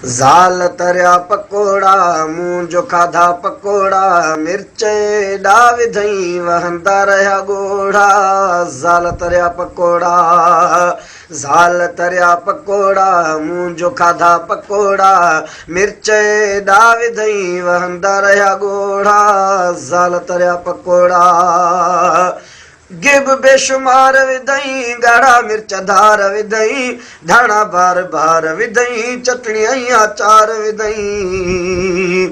ज़ाल तरिया पकोड़ा मूं जो खाधा पकोड़ा मिर्च एॾा विधई वहंदा रहिया ॻोढ़ा। ज़ाल तरिया पकोड़ा ज़ाल तरिया पकोड़ा मूं जो खाधा पकोड़ा मिर्च एॾा विधई वहंदा रहिया ॻोढ़ा। ज़ाल तरिया पकोड़ा गिब बेशुमार विधई ॻाढ़ा मिर्च धार विधई धाणा बार बार विधई चटणी ऐं अचार विधई।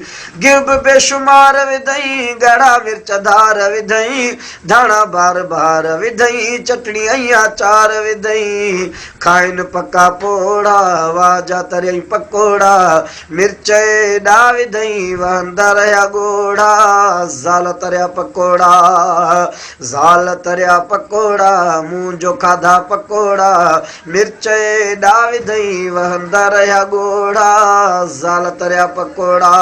गिब बेशुमार विधई ॻाढ़ा मिर्च धार विधई धाणा बार बार विधई चटणी ऐं अचार विधई। खाइन पका पोड़ा वाजा तरियई पकोड़ा मिर्च एॾा विधई वहंदा रहिया ॻोढ़ा। ज़ाल तरिया पकोड़ा ज़ाल तरिया पकोड़ा मूं जो खाधा पकोड़ा मिर्च एॾा विधई वहंदा रहिया ॻोढ़ा। ज़ाल तरिया पकोड़ा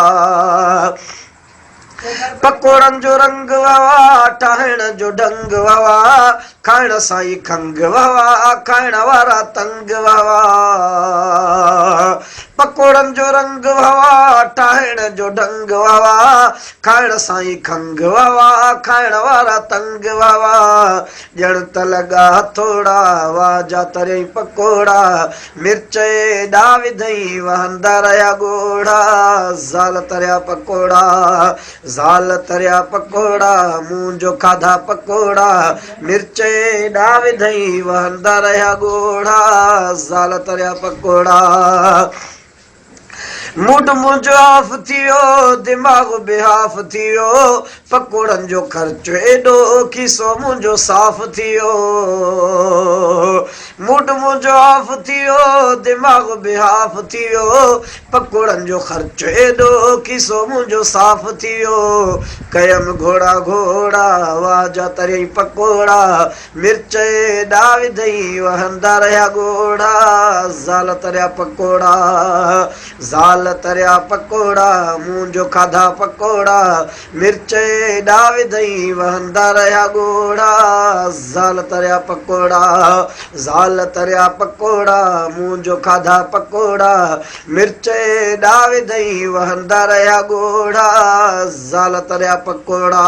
पकोड़न जो रंग वावा ठाहिण जो ढंग वावा खाइण सां ई खंग वावा खाइण वारा तंग वावा। पकोड़न जो रंग वावा ठाहिण जो ढंग वावा खाइण सां ई खंग वावा खाइण वारा तंग वावा। ॼण त लॻा थोड़ा वाजा तरियई पकोड़ा मिर्च एॾा विधई वहंदा रहिया ॻोढ़ा। ज़ाल तरिया पकोड़ा ज़ाल तरिया पकोड़ा मूं जो खाधा पकोड़ा मिर्च एॾा विधई वहंदा रहिया ॻोढ़ा। ज़ाल तरिया पकोड़ा मूड मुंहिंजो ऑफ थियो दिमाग़ बेहाफ थियो पकोड़न जो ख़र्चो एॾो खीसो मुंहिंजो साफ़ थियो। मूड मुंहिंजो ऑफ थियो दिमाग़ बेहाफ थियो पकोड़न जो ख़र्चो एॾो खीसो मुंहिंजो साफ़ थियो। कयमि घोड़ा घोड़ा वाजा तरियई पकोड़ा मिर्च एॾा विधई वहंदा रहिया ॻोढ़ा। ज़ाल तरिया पकोड़ा ज़ाल तरिया पकोड़ा मूं जो खाधा पकोड़ा मिर्च एॾा विधई वहंदा रहिया ॻोढ़ा। ज़ाल तरिया पकोड़ा ज़ाल तरिया पकोड़ा मूं जो खाधा पकोड़ा मिर्च एॾा विधई वहंदा रहिया ॻोढ़ा। ज़ाल तरिया पकोड़ा।